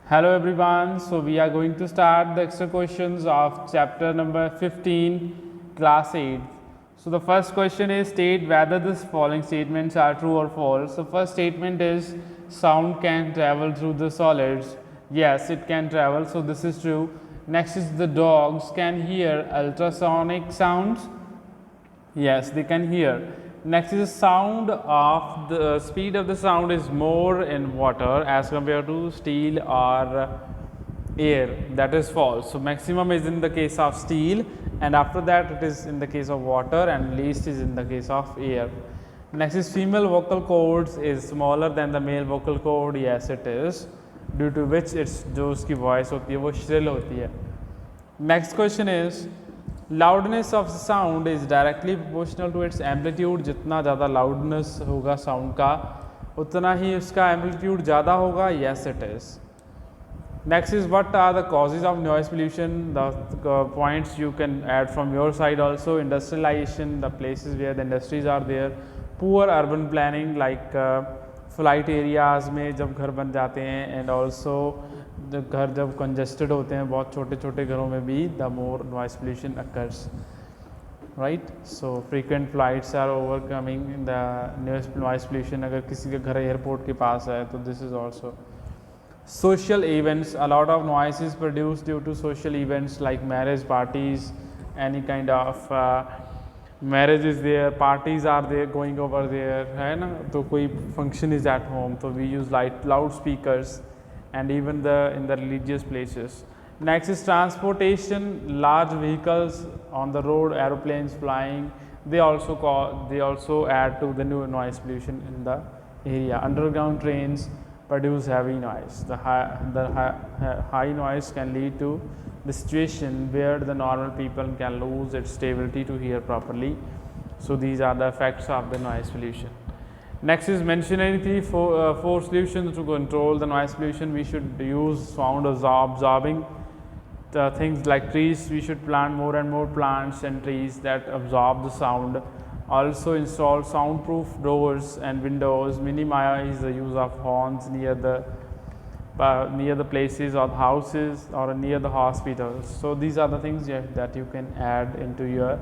Hello everyone, so we are going to start the extra questions of chapter number 15, class 8. So the first question is state whether the following statements are true or false. The first statement is sound can travel through the solids. Yes, it can travel, so this is true. Next is the dogs can hear ultrasonic sounds. Yes, they can hear. Next is sound of the speed of the sound is more in water as compared to steel or air. That is false. So maximum is in the case of steel, and after that it is in the case of water, and least is in the case of air. Next is female vocal cords is smaller than the male vocal cord. Yes, it is, due to which its जो उसकी voice होती है वो shrill होती है. Next question is loudness of sound is directly proportional to its amplitude. जितना ज़्यादा loudness होगा sound का उतना ही उसका amplitude ज़्यादा होगा. Yes, it is. Next is what are the causes of noise pollution. The points you can add from your side also. Industrialization, the places where the industries are there. Poor urban planning like flight areas में जब घर बन जाते हैं, and also घर जब congested होते हैं बहुत छोटे छोटे घरों में भी the more noise pollution occurs, right. So frequent flights are overcoming the noise pollution. अगर किसी का घर एयरपोर्ट के पास है तो this is also. social events, a lot of noise is produced due to social events like marriage parties, any kind of marriage is there, parties are there going over there, है ना. तो कोई function is at home, तो we use loud speakers, and even in the religious places. Next is transportation, large vehicles on the road, aeroplanes flying, they also add to the new noise pollution in the area. Underground trains produce heavy noise. The high noise can lead to the situation where the normal people can lose its stability to hear properly. So these are the effects of the noise pollution. Next is mention any four solutions to control the noise pollution. We should use sound absorbing things like trees. We should plant more and more plants and trees that absorb the sound. Also install soundproof doors and windows. Minimize the use of horns near the places or the houses or near the hospitals. So these are the things that you can add into your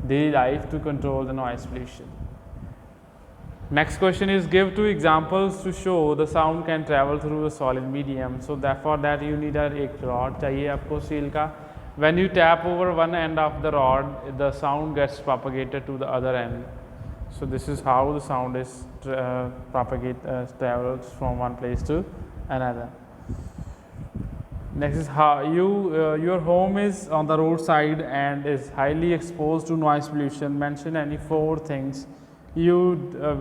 daily life to control the noise pollution. Next question is give two examples to show the sound can travel through a solid medium. So for that you need एक rod चाहिए आपको steel का. When you tap over one end of the rod, the sound gets propagated to the other end. So this is how the sound is travels from one place to another. Next is how your home is on the roadside and is highly exposed to noise pollution. Mention any four things you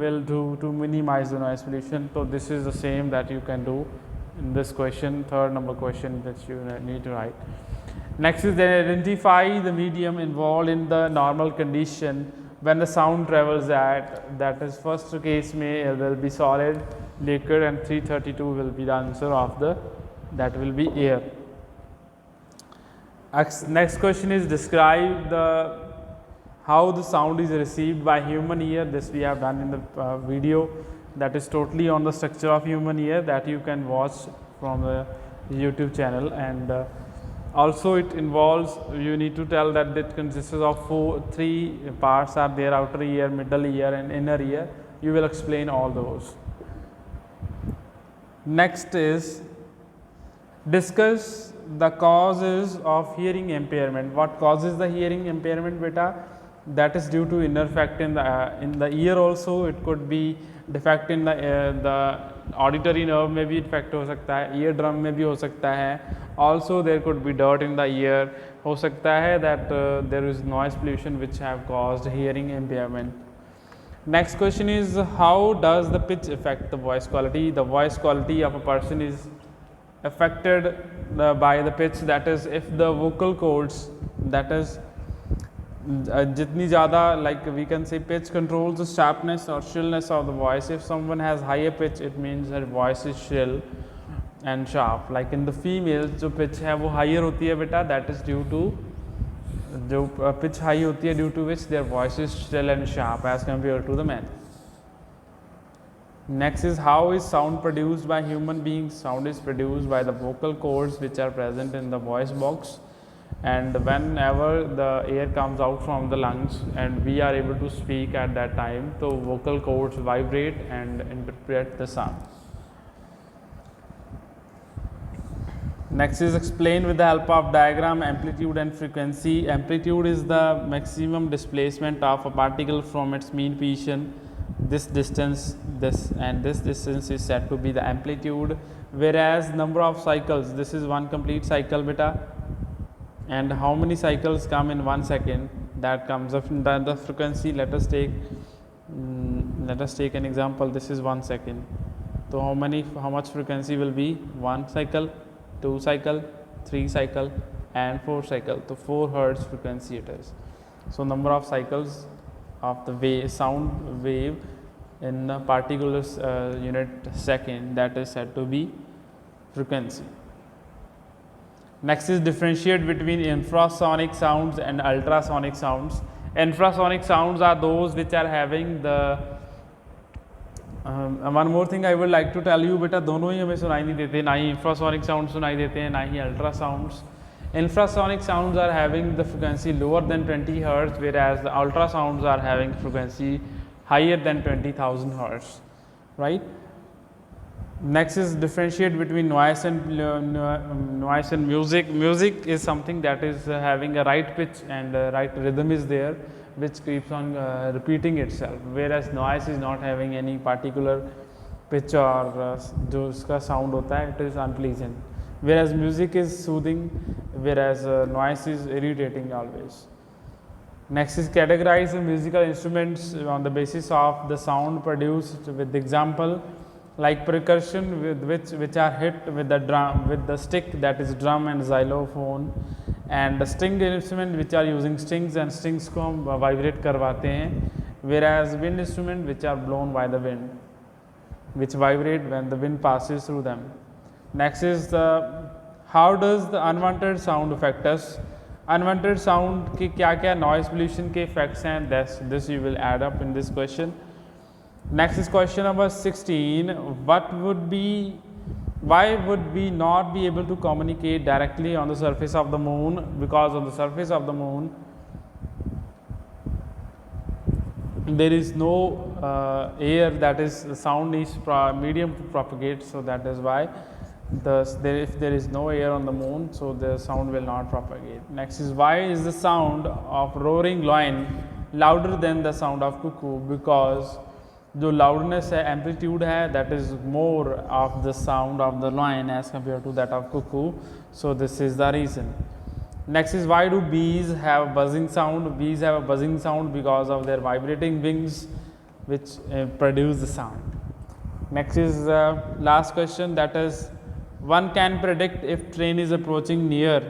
will do to minimize the noise pollution. So this is the same that you can do in this question, third number question that you need to write. Next is then identify the medium involved in the normal condition when the sound travels at. That is first case may will be solid, liquid, and 332 will be the answer of that will be air. Next question is describe how the sound is received by human ear. This we have done in the video that is totally on the structure of human ear that you can watch from the YouTube channel. And also it involves, you need to tell that it consists of three parts are there: outer ear, middle ear, and inner ear. You will explain all those. Next is discuss the causes of hearing impairment. What causes the hearing impairment, beta? That is due to inner defect in the ear. Also it could be defect in the auditory nerve में भी defect हो सकता है, ear drum में भी हो सकता है. Also there could be dirt in the ear. हो सकता है that there is noise pollution which have caused hearing impairment. Next question is how does the pitch affect the voice quality? The voice quality of a person is affected by the pitch. That is if the vocal cords, that is जितनी ज़्यादा, like we can say pitch controls the sharpness or shrillness of the voice. If someone has higher pitch, it means their voice is shrill and sharp. Like in the female जो pitch है वो higher होती है बेटा, that is due to जो pitch high होती है due to which their voice is shrill and sharp as compared to the men. Next is how is sound produced by human beings? Sound is produced by the vocal cords which are present in the voice box, and whenever the air comes out from the lungs and we are able to speak at that time, so vocal cords vibrate and interpret the sound. Next is explain with the help of diagram amplitude and frequency. Amplitude is the maximum displacement of a particle from its mean position. This distance, this distance is said to be the amplitude, whereas number of cycles, this is one complete cycle beta, and how many cycles come in 1 second, that comes up in the frequency. Let us take an example. This is 1 second, so how much frequency will be 1 cycle, 2 cycle, 3 cycle and 4 cycle, so 4 hertz frequency it is. So number of cycles of the sound wave in a particular unit second, that is said to be frequency. Next is differentiate between infrasonic sounds and ultrasonic sounds. Infrasonic sounds are those which are having the one more thing I would like to tell you, बेटा दोनों ही हमें सुनाई नहीं देते, ना ही infrasonic sounds सुनाई देते हैं, ना ही ultra sounds. Infrasonic sounds are having the frequency lower than 20 hertz, whereas the ultrasounds are having frequency higher than 20,000 hertz, right? Next is differentiate between noise and music. Music is something that is having a right pitch and right rhythm is there, which keeps on repeating itself, whereas noise is not having any particular pitch or जो उसका sound होता है, it is unpleasant. Whereas music is soothing, whereas noise is irritating always. Next is categorize the musical instruments on the basis of the sound produced with the example, like percussion which are hit with the drum, with the stick, that is drum and xylophone, and the stringed instrument which are using strings and strings को हम vibrate करवाते हैं, whereas wind instrument which are blown by the wind, which vibrate when the wind passes through them. Next is how does the unwanted sound affect us? Unwanted sound के क्या क्या noise pollution के effects हैं, this you will add up in this question. Next is question number 16. Why would we not be able to communicate directly on the surface of the moon? Because on the surface of the moon there is no air, that is sound is medium to propagate, so that is why if there is no air on the moon, so the sound will not propagate. Next is why is the sound of roaring lion louder than the sound of cuckoo? Because जो loudness है, amplitude है, that is more of the sound of the lion as compared to that of cuckoo, so this is the reason. Next is why do bees have buzzing sound? Bees have a buzzing sound because of their vibrating wings which produce the sound. Next is last question, that is one can predict if train is approaching near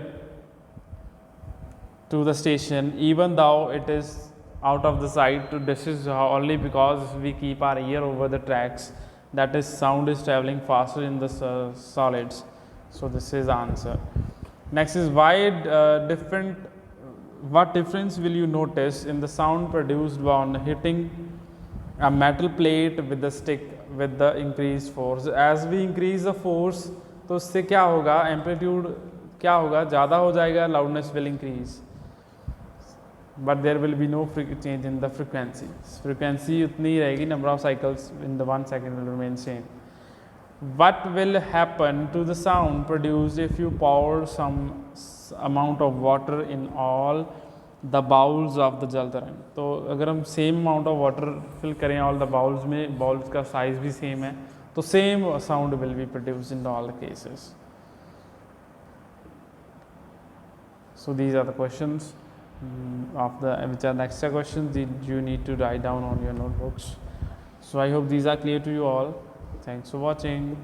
to the station even though it is out of the sight. This is only because we keep our ear over the tracks, that is sound is traveling faster in the solids, so this is the answer. Next is what difference will you notice in the sound produced on hitting a metal plate with the stick with the increased force? As we increase the force, तो उससे क्या होगा, amplitude क्या होगा, ज़्यादा हो जाएगा, loudness will increase, but there will be no change in the frequency. Frequency उतनी ही रहेगी, number of cycles in the 1 second will remain same. What will happen to the sound produced if you pour some amount of water in all the bowls of the जल तरंग? तो अगर हम same amount of water fill करें all the bowls में, bowls का size भी same है, तो same sound will be produced in all the cases. So these are the questions which are the extra questions that you need to write down on your notebooks. So I hope these are clear to you all. Thanks for watching.